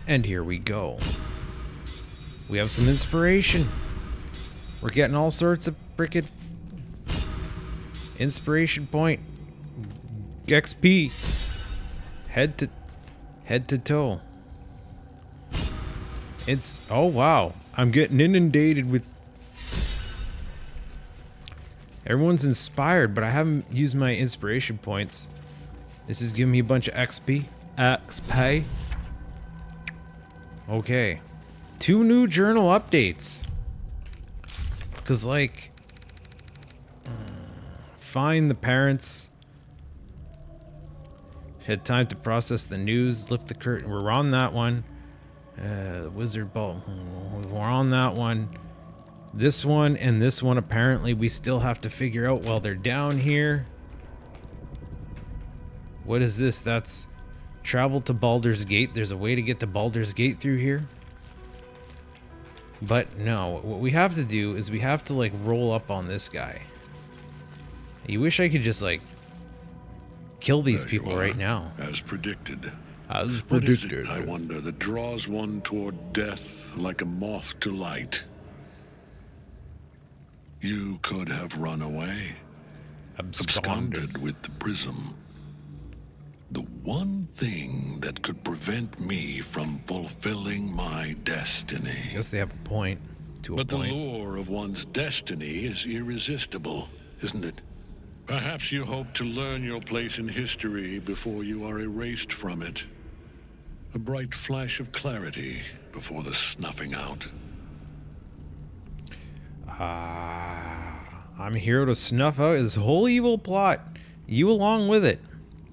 And here we go. We have some inspiration. We're getting all sorts of frickin' inspiration point. XP. Head to toe. It's, oh wow. I'm getting inundated with, everyone's inspired, but I haven't used my inspiration points. This is giving me a bunch of XP. XP. Okay. 2 new journal updates. Because, like, find the parents. Had time to process the news. Lift the curtain. We're on that one. The wizard ball. We're on that one. This one and this one, apparently, we still have to figure out while they're down here. What is this? That's travel to Baldur's Gate. There's a way to get to Baldur's Gate through here. But no, what we have to do is we have to, like, roll up on this guy. You wish I could just, like, kill these people right now. As predicted. As What is it, predicted. I wonder, that draws one toward death like a moth to light? You could have run away. Absconded with the prism. The one thing that could prevent me from fulfilling my destiny. I guess they have a point. To a But the point. lure of one's destiny is irresistible, isn't it? Perhaps you hope to learn your place in history before you are erased from it. A bright flash of clarity before the snuffing out. I'm here to snuff out this whole evil plot. You along with it.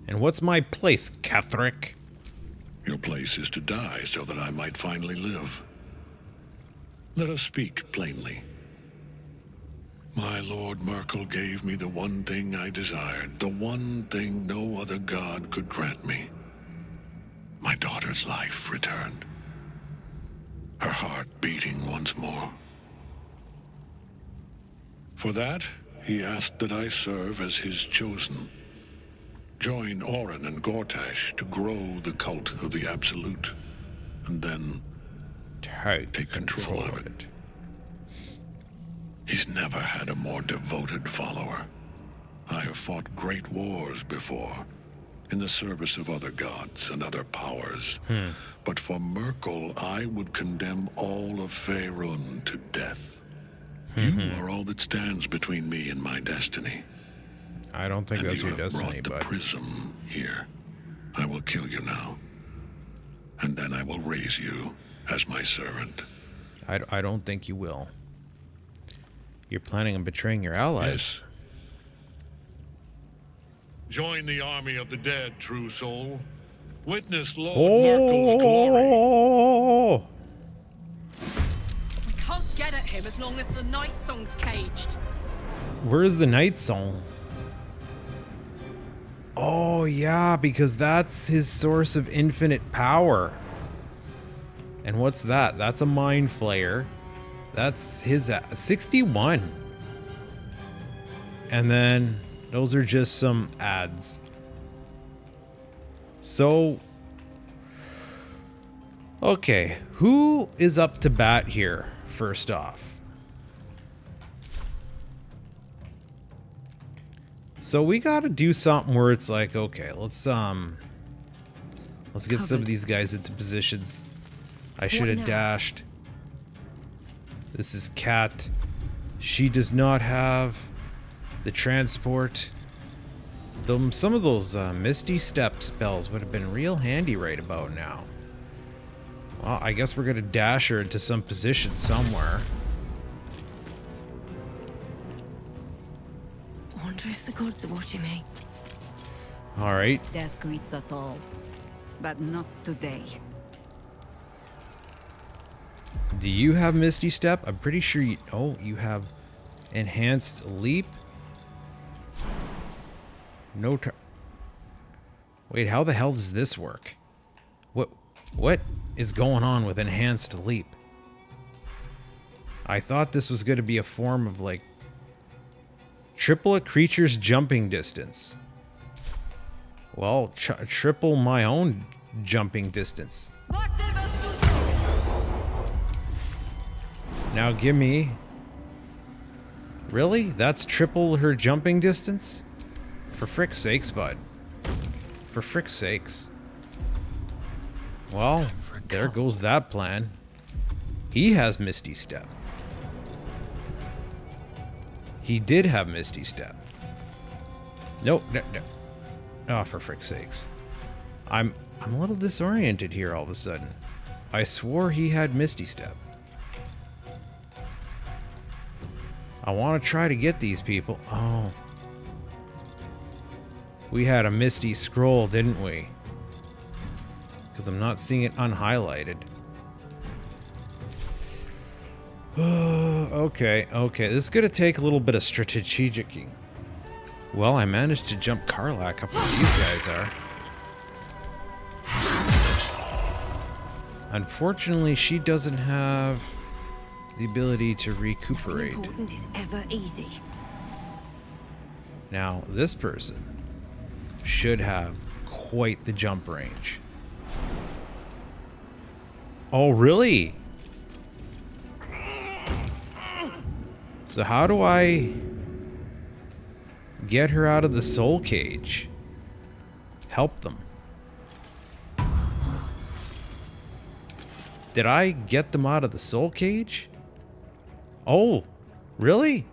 And what's my place, Catherick? Your place is to die so that I might finally live. Let us speak plainly. My Lord Myrkul gave me the one thing I desired, the one thing no other god could grant me. My daughter's life returned. Her heart beating once more. For that, he asked that I serve as his chosen. Join Orin and Gortash to grow the cult of the Absolute, and then take control of it. He's never had a more devoted follower. I have fought great wars before, in the service of other gods and other powers. But for Myrkul, I would condemn all of Faerun to death. You are all that stands between me and my destiny. I don't think that's your destiny, brought the but prism here. I will kill you now, and then I will raise you as my servant. I don't think you will. You're planning on betraying your allies. Yes. Join the army of the dead, true soul. Witness Lord Myrkul's glory. Oh! We can't get at him as long as the night song's caged. Where's the night song? Oh, yeah, because that's his source of infinite power. And what's that? That's a mind flayer. That's his 61. And then those are just some ads. So, okay, who is up to bat here first off? So we gotta do something where it's like, okay, let's get some of these guys into positions. I should have dashed. This is Kat. She does not have the transport. Some of those Misty Step spells would have been real handy right about now. Well, I guess we're gonna dash her into some position somewhere. Wonder if the gods are watching me. All right. Death greets us all, but not today. Do you have Misty Step? I'm pretty sure you... Oh, you have Enhanced Leap? No... Wait, how the hell does this work? What is going on with Enhanced Leap? I thought this was going to be a form of, like... Triple a creature's jumping distance. Well, triple my own jumping distance. What Now give me... Really? That's triple her jumping distance? For frick's sakes, bud. For frick's sakes. Well, there goes that plan. He has Misty Step. He did have Misty Step. Nope, no. Oh, for frick's sakes. I'm a little disoriented here all of a sudden. I swore he had Misty Step. I want to try to get these people. Oh. We had a Misty Scroll, didn't we? Because I'm not seeing it unhighlighted. Okay. This is going to take a little bit of strategicing. Well, I managed to jump Karlak up where these guys are. Unfortunately, she doesn't have the ability to recuperate. Nothing important is ever easy. Now, this person should have quite the jump range. Oh, really? So how do I get her out of the soul cage? Help them. Did I get them out of the soul cage? Oh, really?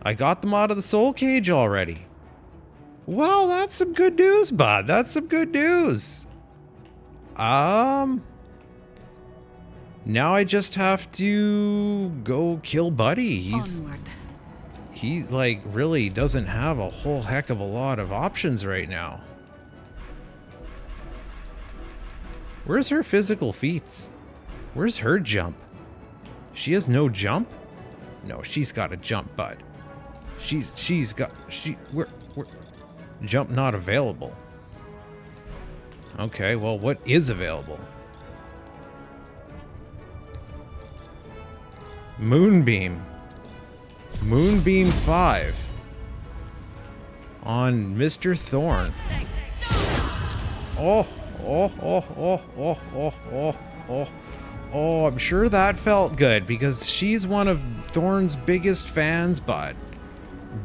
I got them out of the soul cage already. Well, that's some good news, bud. That's some good news. Now I just have to go kill Buddy. Onward. He, like, really doesn't have a whole heck of a lot of options right now. Where's her physical feats? Where's her jump? She has no jump? No, she's got a jump, bud. We're jump not available. Okay, well, what is available? Moonbeam. Moonbeam 5. On Mr. Thorn. Oh, I'm sure that felt good because she's one of Thorn's biggest fans, bud.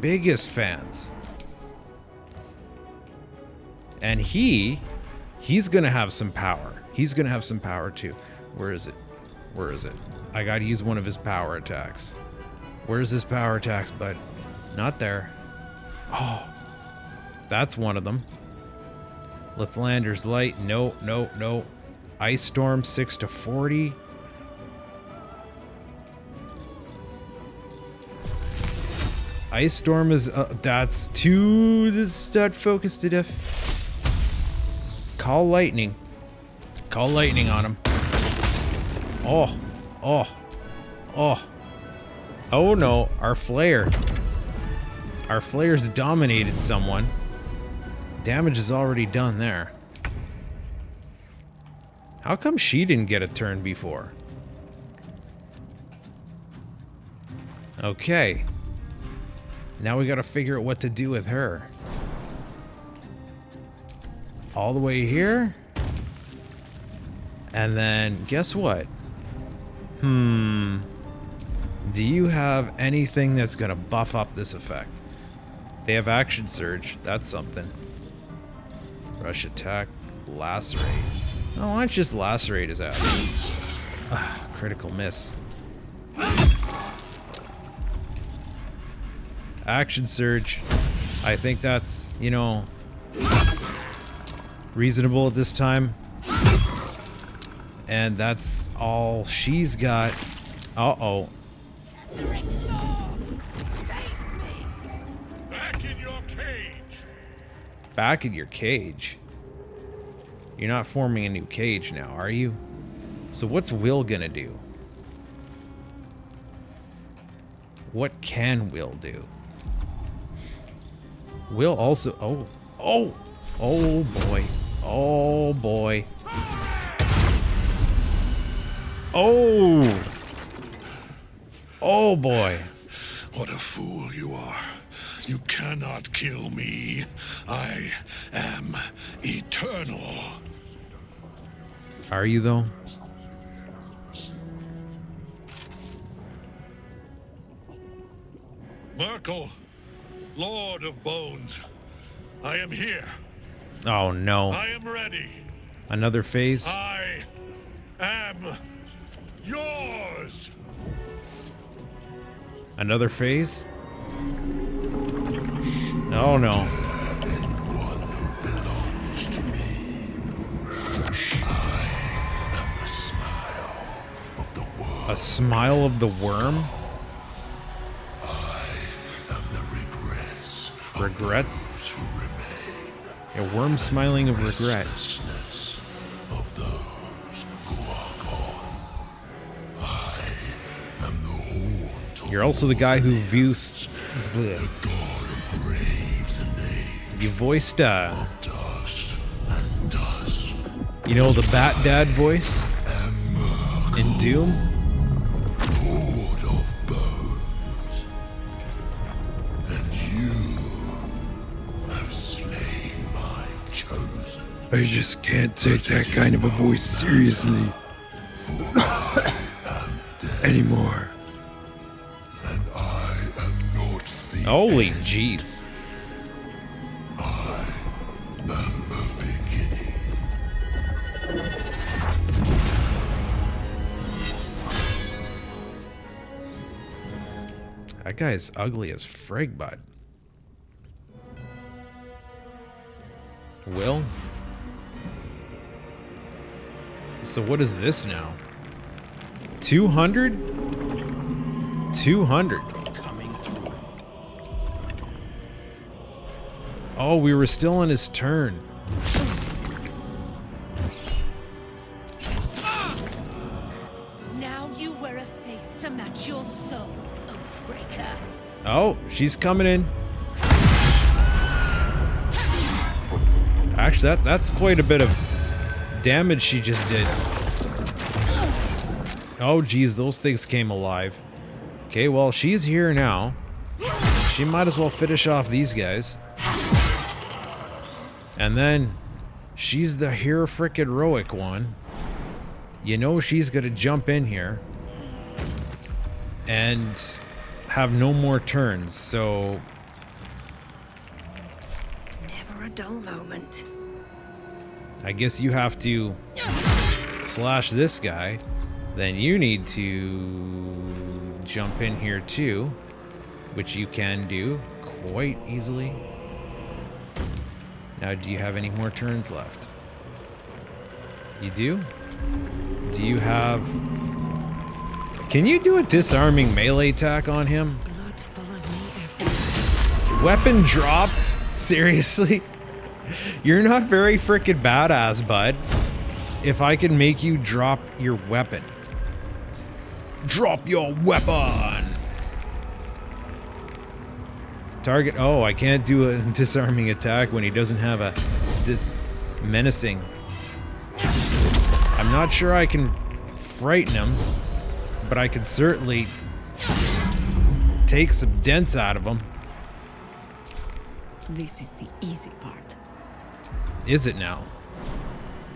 Biggest fans. And he's gonna have some power. He's gonna have some power too. Where is it? Where is it? I gotta use one of his power attacks. Where's his power attacks, bud? Not there. Oh, that's one of them. Lathander's Light. No. Ice Storm 6 to 40. Ice Storm is that's too that focus to diff. Call lightning. Call lightning on him. Oh no, our flare's dominated someone. Damage is already done there. How come she didn't get a turn before? Okay. Now we gotta figure out what to do with her. All the way here? And then, guess what? Do you have anything that's gonna buff up this effect? They have Action Surge. That's something. Rush Attack. Lacerate. Oh, why don't you just lacerate his ass? Critical miss. Action Surge. I think that's, you know, reasonable at this time. And that's all she's got. Uh-oh. Back in your cage. Back in your cage? You're not forming a new cage now, are you? So what's Will gonna do? What can Will do? Will also... Oh boy. Oh boy. Oh boy. What a fool you are. You cannot kill me. I am eternal. Are you though? Myrkul, Lord of Bones, I am here. Oh no. I am ready. Another phase? I am yours. Another phase? Oh no. A smile of the worm? Regrets? A worm smiling of regret. You're also the guy who views. You voiced, you know, the Bat Dad voice in Doom? I just can't take that kind of a voice seriously anymore. And I am not the Holy jeez. I am the beginning. That guy's ugly as frig, bud. Will? So what is this now? 200? 200. Coming through. Oh, we were still on his turn. Now you wear a face to match your soul, Oathbreaker. Oh, she's coming in. Actually, that's quite a bit of damage she just did. Oh, geez, those things came alive. Okay, well, she's here now. She might as well finish off these guys. And then, she's the hero-frickin' one. You know she's gonna jump in here and have no more turns, so... Never a dull moment. I guess you have to slash this guy. Then you need to jump in here too, which you can do quite easily. Now, do you have any more turns left? You do? Do you have... Can you do a disarming melee attack on him? Blood follows me everywhere. Weapon dropped? Seriously? You're not very frickin' badass, bud. If I can make you drop your weapon. Drop your weapon! Target... Oh, I can't do a disarming attack when he doesn't have a... menacing. I'm not sure I can frighten him, but I can certainly take some dents out of him. This is the easy part. Is it now?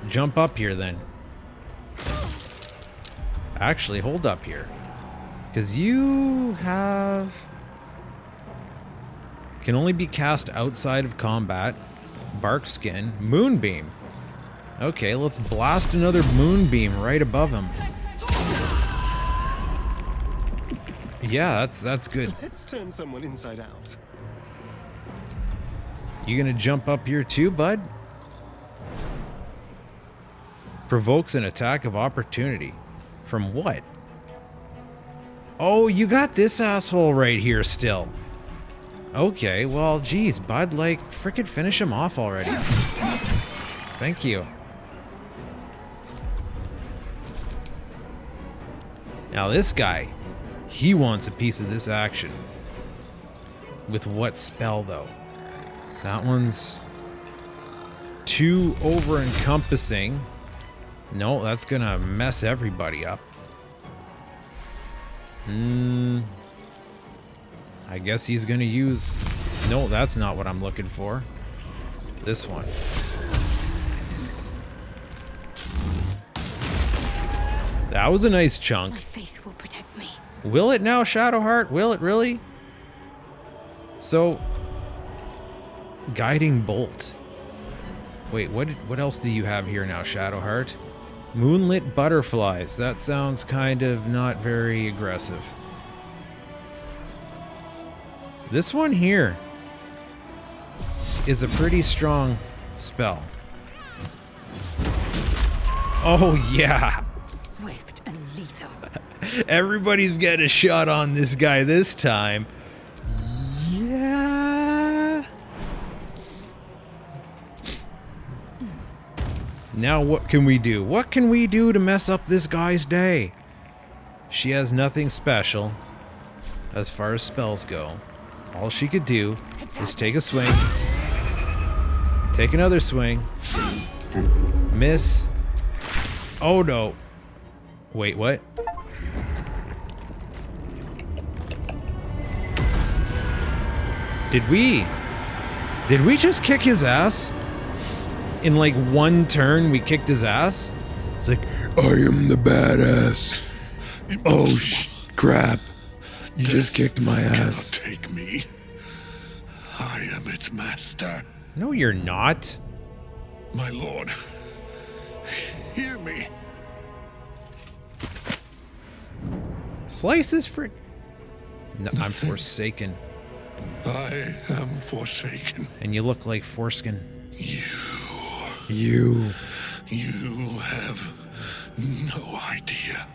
Jump up here then. Actually, hold up here. Because you have... Can only be cast outside of combat. Bark skin. Moonbeam. Okay, let's blast another moonbeam right above him. Yeah, that's good. Let's turn someone inside out. You gonna jump up here too, bud? Provokes an attack of opportunity. From what? Oh, you got this asshole right here still. Okay, well, geez, bud, like, frickin' finish him off already. Thank you. Now this guy, he wants a piece of this action. With what spell, though? That one's too over-encompassing. No, that's gonna mess everybody up. I guess he's gonna use... No, that's not what I'm looking for. This one. That was a nice chunk. My faith will protect me. Will it now, Shadowheart? Will it really? So, guiding bolt. Wait, what else do you have here now, Shadowheart? Moonlit butterflies. That sounds kind of not very aggressive. This one here is a pretty strong spell. Oh yeah. Swift and lethal. Everybody's got a shot on this guy this time. Yeah. Now what can we do? What can we do to mess up this guy's day? She has nothing special as far as spells go. All she could do is take a swing. Take another swing. Miss. Oh no. Wait, what? Did we just kick his ass? In like one turn we kicked his ass? It's like, I am the badass. Oh crap. You just kicked my ass. Cannot take me. I am its master. No, you're not. My lord, hear me. Slice is frick. No, I'm Forsaken. I am forsaken. And you look like foreskin. You have no idea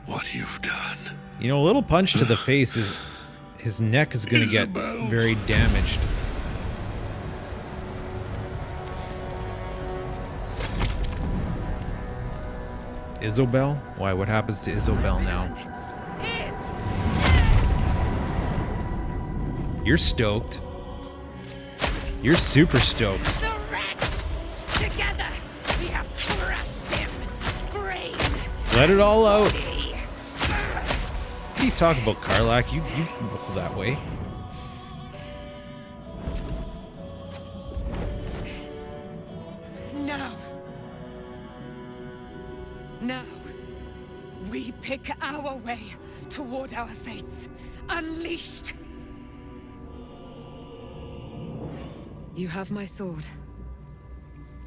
what you've done. You know, a little punch to the face is... His neck is gonna get Isabel. very damaged. Isobel? Why, what happens to Isobel now? You're stoked. You're super stoked. The rats! Together, we have crushed him! Brain! Let it all out. body. What do you talk about, Karlach? You look that way. Now. Now. We pick our way toward our fates. Unleashed. You have my sword.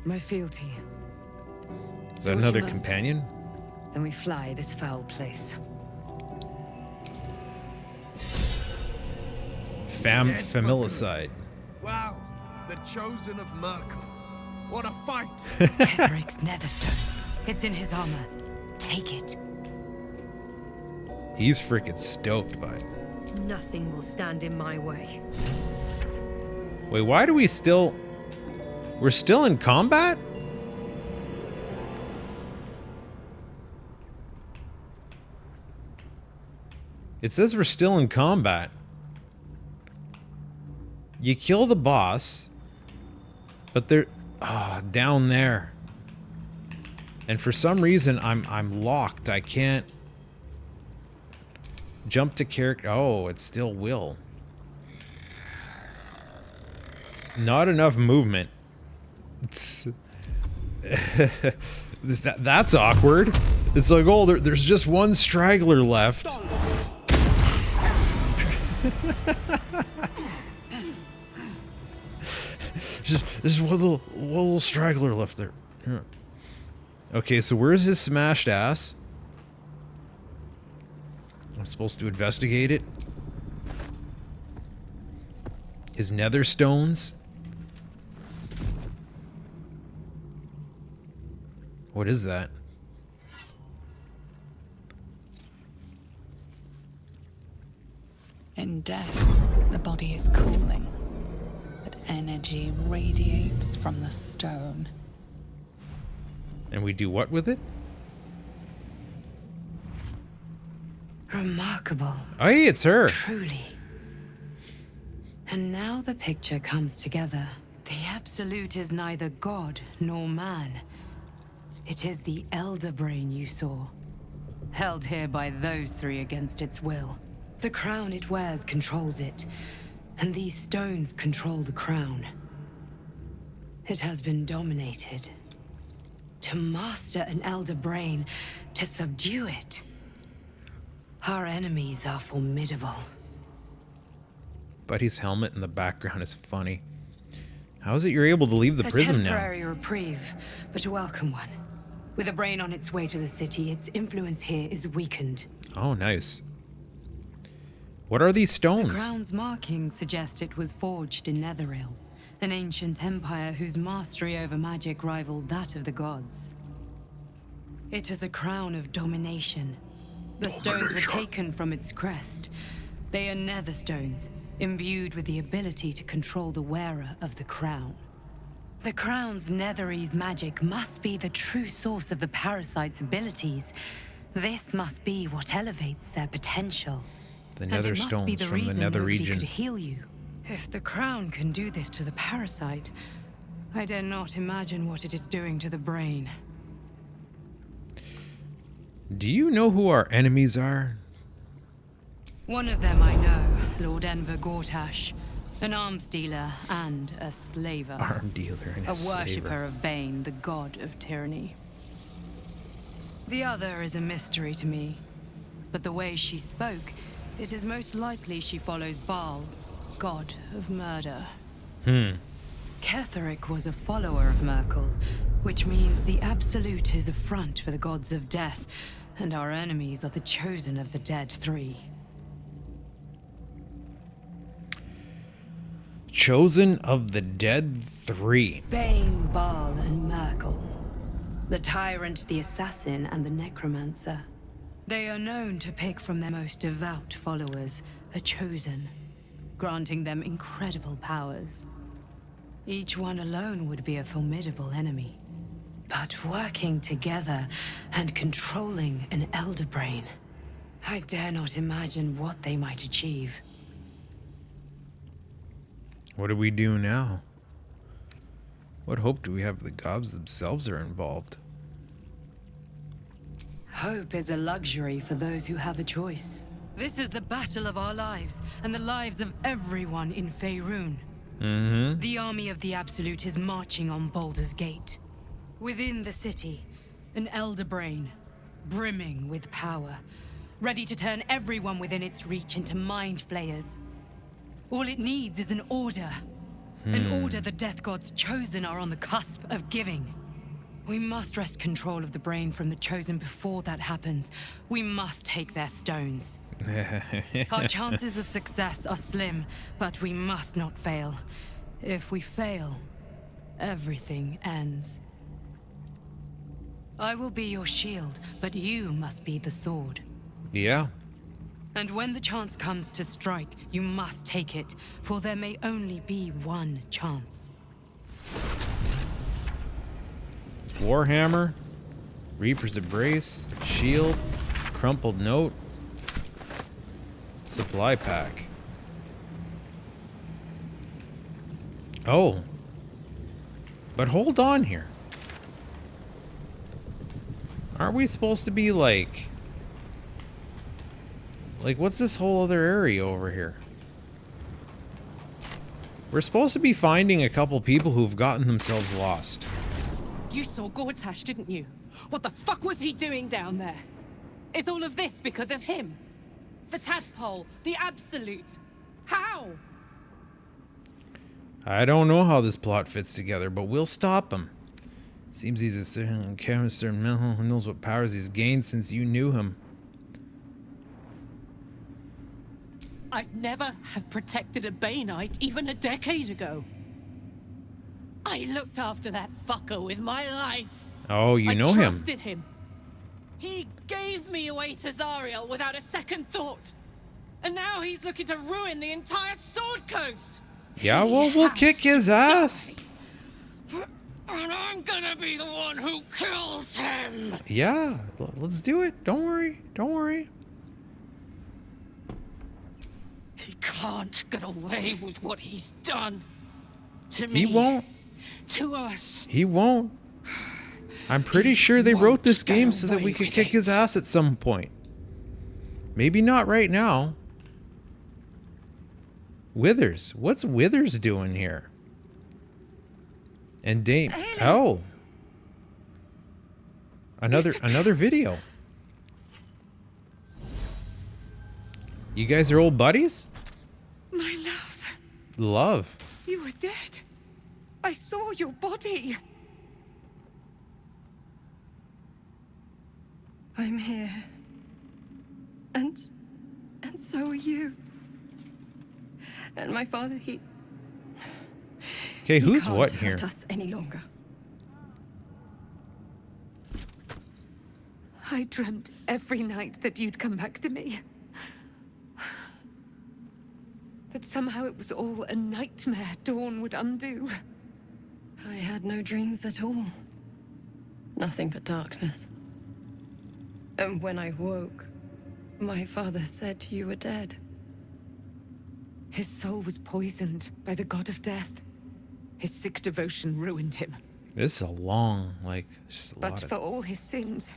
My fealty. Is that Go another to master. companion? Then we fly this foul place. Familicide. Wow, the chosen of Myrkul. What a fight! Hedric's netherstone. It's in his armor. Take it. He's freaking stoked by it. Nothing will stand in my way. Wait, why do we still... We're still in combat? It says we're still in combat. You kill the boss, but they're down there. And for some reason I'm locked. I can't jump to character. Oh, it still will. Not enough movement. That's awkward. It's like, oh, there's just one straggler left. There's one little straggler left there. Yeah. Okay, so where's his smashed ass? I'm supposed to investigate it. His nether stones. What is that? In death, the body is cooling, but energy radiates from the stone. And we do what with it? Remarkable. Oh, hey, it's her. Truly. And now the picture comes together. The Absolute is neither god nor man. It is the Elder Brain you saw, held here by those three against its will. The crown it wears controls it, and these stones control the crown. It has been dominated. To master an Elder Brain, to subdue it. Our enemies are formidable. Buddy's helmet in the background is funny. How is it you're able to leave the prism now? A temporary reprieve, but a welcome one. With a brain on its way to the city, its influence here is weakened. Oh, nice. What are these The stones? crown's markings suggest it was forged in Netheril, an ancient empire whose mastery over magic rivaled that of the gods. It is a crown of domination. The stones were taken from its crest. They are nether stones, imbued with the ability to control the wearer of the crown. The crown's Netherese magic must be the true source of the parasite's abilities. This must be what elevates their potential. The nether stones from the nether region. Could heal you. If the crown can do this to the parasite, I dare not imagine what it is doing to the brain. Do you know who our enemies are? One of them I know, Lord Enver Gortash, an arms dealer and a slaver. Arm dealer and a slaver. Worshipper of Bane, the god of tyranny. The other is a mystery to me, but the way she spoke, it is most likely she follows Baal, god of murder. Ketheric was a follower of Myrkul, which means the Absolute is a front for the gods of death, and our enemies are the chosen of the Dead Three. Chosen of the Dead Three. Bane, Baal, and Myrkul. The Tyrant, the Assassin, and the Necromancer. They are known to pick from their most devout followers a chosen, granting them incredible powers. Each one alone would be a formidable enemy. But working together and controlling an Elder Brain, I dare not imagine what they might achieve. What do we do now? What hope do we have the gods themselves are involved? Hope is a luxury for those who have a choice. This is the battle of our lives, and the lives of everyone in Faerun. The army of the Absolute is marching on Baldur's Gate. Within the city, an Elder Brain, brimming with power, ready to turn everyone within its reach into mind flayers. All it needs is an order. An order the Death Gods chosen are on the cusp of giving. We must wrest control of the brain from the chosen before that happens. We must take their stones. Our chances of success are slim, but we must not fail. If we fail, everything ends. I will be your shield, but you must be the sword. Yeah. And when the chance comes to strike, you must take it, for there may only be one chance. Warhammer, Reaper's Embrace, Shield, Crumpled Note, Supply Pack. Oh. But hold on here. Aren't we supposed to be like, what's this whole other area over here? We're supposed to be finding a couple people who've gotten themselves lost. You saw Gortash, didn't you? What the fuck was he doing down there? Is all of this because of him? The tadpole, the Absolute. How? I don't know how this plot fits together, but we'll stop him. Seems he's a certain chemist who knows what powers he's gained since you knew him. I'd never have protected a Baneite even a decade ago. I looked after that fucker with my life. Oh, you know him. I trusted him. He gave me away to Zariel without a second thought. And now he's looking to ruin the entire Sword Coast. Yeah, well, we'll kick his ass. And I'm gonna be the one who kills him. Yeah, let's do it. Don't worry. Don't worry. He can't get away with what he's done. To me. He won't. To us. He won't. I'm pretty sure they wrote this game so that we could kick his ass at some point. Maybe not right now. Withers. What's Withers doing here? And Dame. Oh. Another video. You guys are old buddies? My love. love. You were dead. I saw your body. I'm here. And so are you. And my father, he Okay, who's can't what hurt here? us any longer. I dreamt every night that you'd come back to me. That somehow it was all a nightmare Dawn would undo. I had no dreams at all. Nothing but darkness. And when I woke, my father said you were dead. His soul was poisoned by the god of death. His sick devotion ruined him. This is a long, like, just a But lot for of, all his sins,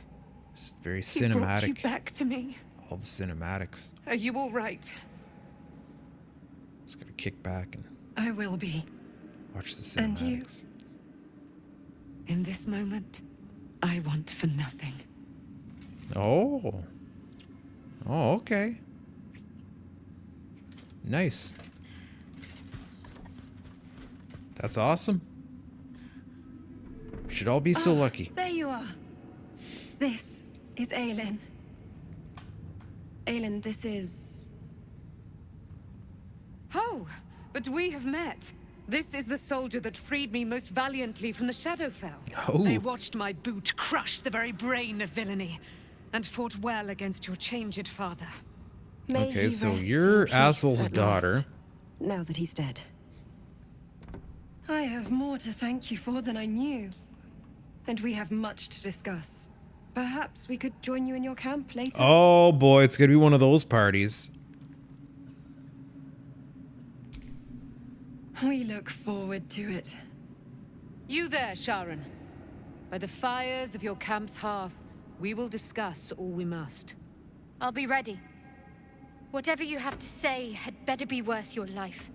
it's very he brought you cinematic. back to me. All the cinematics. Are you all right? Just gotta kick back and I will be. watch the And you? cinematics. In this moment, I want for nothing. Oh. Oh, okay. Nice. That's awesome. Should all be so lucky. There you are. This is Aelin. Aelin, this is... Oh, but we have met. This is the soldier that freed me most valiantly from the Shadowfell. Oh. They watched my boot crush the very brain of villainy, and fought well against your changed father. May Okay, he so rest you're in peace Assel's at daughter. last, now that he's dead. I have more to thank you for than I knew. And we have much to discuss. Perhaps we could join you in your camp later. Oh boy, it's gonna be one of those parties. We look forward to it. You there, Sharon. By the fires of your camp's hearth, we will discuss all we must. I'll be ready. Whatever you have to say had better be worth your life.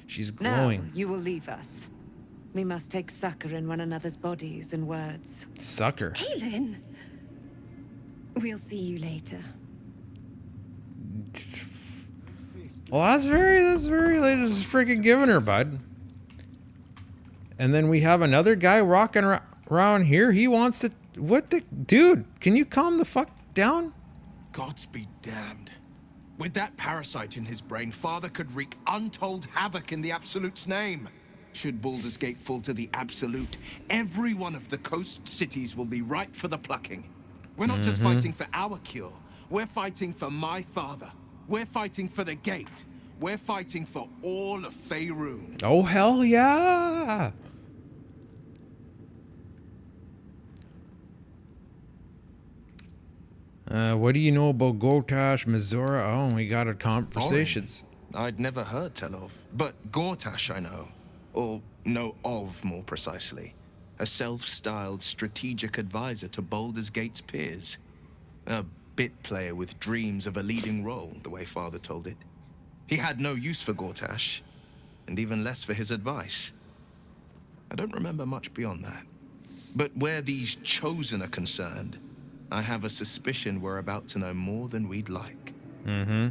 She's Now, glowing. you will leave us. We must take succor in one another's bodies and words. Sucker. Aelin! We'll see you later. Well, that's very like, just freaking giving her, bud. And then we have another guy rocking around here. He wants to... What the... Dude, can you calm the fuck down? Gods be damned. With that parasite in his brain, Father could wreak untold havoc in the Absolute's name. Should Baldur's Gate fall to the Absolute, every one of the coast cities will be ripe for the plucking. We're not just fighting for our cure. We're fighting for my father. We're fighting for the Gate. We're fighting for all of Faerun. Oh, hell yeah! What do you know about Gortash, Mizora? Oh, we got our conversations. I'd never heard tell of, but Gortash I know. Or know of, more precisely. A self-styled strategic advisor to Baldur's Gate's peers. A bit player with dreams of a leading role, the way Father told it. He had no use for Gortash, and even less for his advice. I don't remember much beyond that. But where these Chosen are concerned, I have a suspicion we're about to know more than we'd like. Mm-hmm.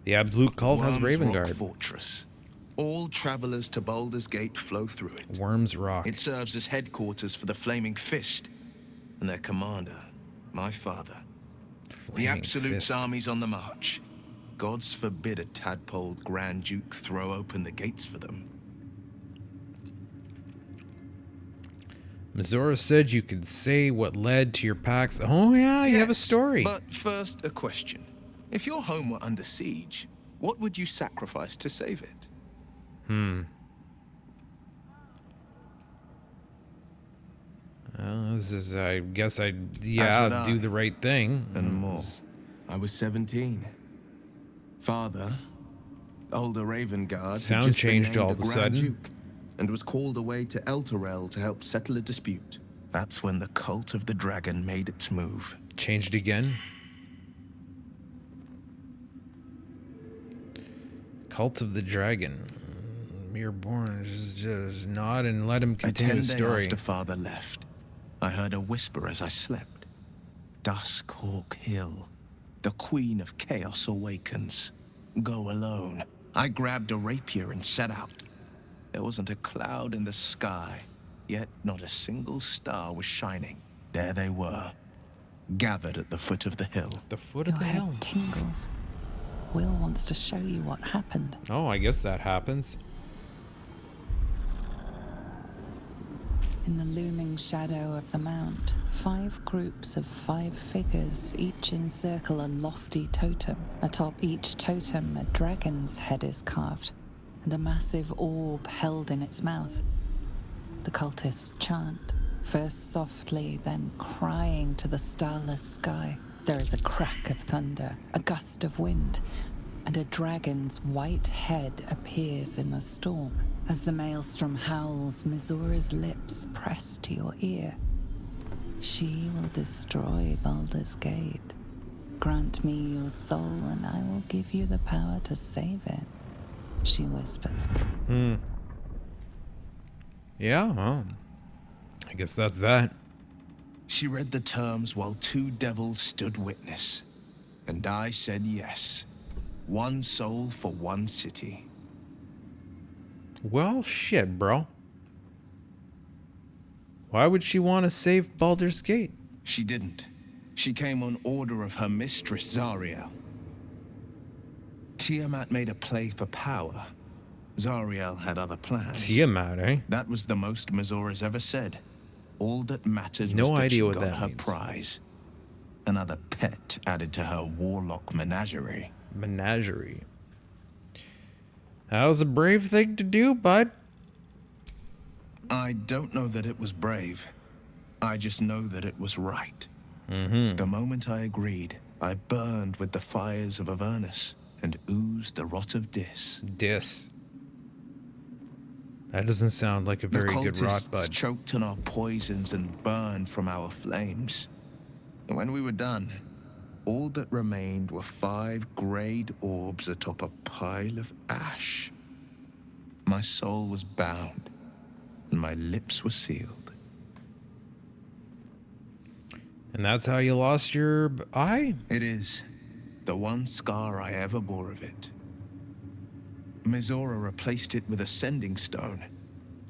The Absolute Cult has Worms Rock Ravengard. Fortress. All travelers to Baldur's Gate flow through it. Worms Rock. It serves as headquarters for the Flaming Fist, and their commander, my father. Flaming The Absolute's Fist. army's on the march. Gods forbid a tadpole Grand Duke throw open the gates for them. Mizora said you could say what led to your packs. Oh, yeah, you have a Yes, story. But first, a question. If your home were under siege, what would you sacrifice to save it? Well, this is, I guess I'd, As yeah, would do I. the right thing. And more. I was 17. Father, older Ravengard, had Sound just been changed named all of a Grand sudden. Duke, and was called away to Elturel to help settle a dispute. That's when the cult of the dragon made its move. Changed again. Cult of the Dragon. Mere born. Just nod and let him continue the 10 days story. after Father left, I heard a whisper as I slept. Dusk Hawk Hill. The Queen of Chaos awakens. Go alone. I grabbed a rapier and set out. There wasn't a cloud in the sky, yet not a single star was shining. There they were, gathered at the foot of the hill. The foot of the Your hill. head tingles. Will wants to show you what happened. Oh, I guess that happens. In the looming shadow of the mount, 5 groups of 5 figures each encircle a lofty totem. Atop each totem, a dragon's head is carved, and a massive orb held in its mouth. The cultists chant, first softly, then crying to the starless sky. There is a crack of thunder, a gust of wind, and a dragon's white head appears in the storm. As the maelstrom howls, Mizura's lips press to your ear. She will destroy Baldur's Gate. Grant me your soul, and I will give you the power to save it, she whispers. Yeah, well, I guess that's that. She read the terms while 2 devils stood witness. And I said yes. 1 soul for 1 city. Well, shit, bro. Why would she want to save Baldur's Gate? She didn't. She came on order of her mistress, Zariel. Tiamat made a play for power. Zariel had other plans. Tiamat, eh? That was the most Mizura's ever said. All that mattered No was that idea she what got that her means. prize. Another pet added to her warlock menagerie. Menagerie. That was a brave thing to do, bud. I don't know that it was brave. I just know that it was right. Mm-hmm. The moment I agreed, I burned with the fires of Avernus and oozed the rot of Dis. Dis. That doesn't sound like a very good rot, The bud. cultists choked on our poisons and burned from our flames. And when we were done, all that remained were 5 grayed orbs atop a pile of ash. My soul was bound, and my lips were sealed. And that's how you lost your eye? It is the one scar I ever bore of it. Mizora replaced it with a sending stone.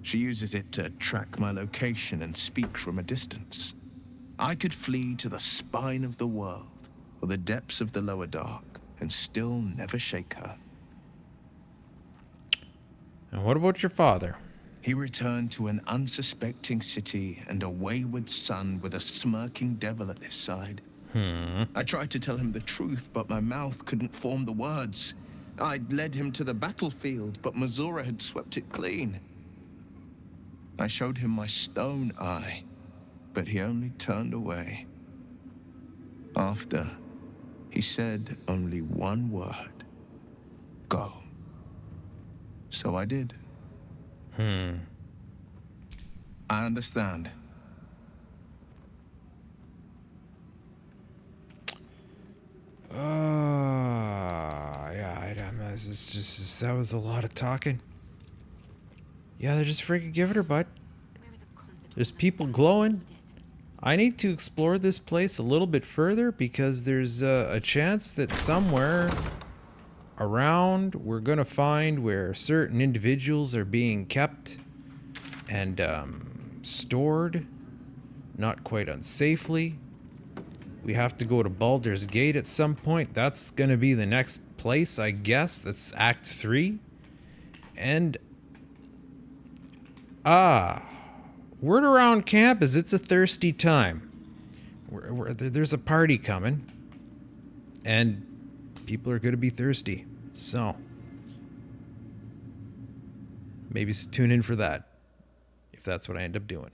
She uses it to track my location and speak from a distance. I could flee to the spine of the world or the depths of the lower dark and still never shake her. And what about your father? He returned to an unsuspecting city and a wayward son with a smirking devil at his side. I tried to tell him the truth, but my mouth couldn't form the words. I'd led him to the battlefield, but Mizora had swept it clean. I showed him my stone eye, but he only turned away. After, he said only one word. Go. So I did. I understand. That was a lot of talking. Yeah, they're just freaking giving her, bud. There's people glowing. I need to explore this place a little bit further because there's a chance that somewhere around we're gonna find where certain individuals are being kept and stored, not quite unsafely. We have to go to Baldur's Gate at some point. That's gonna be the next place, I guess. That's Act 3. And word around camp is it's a thirsty time. There's a party coming, and people are going to be thirsty. So maybe tune in for that, if that's what I end up doing.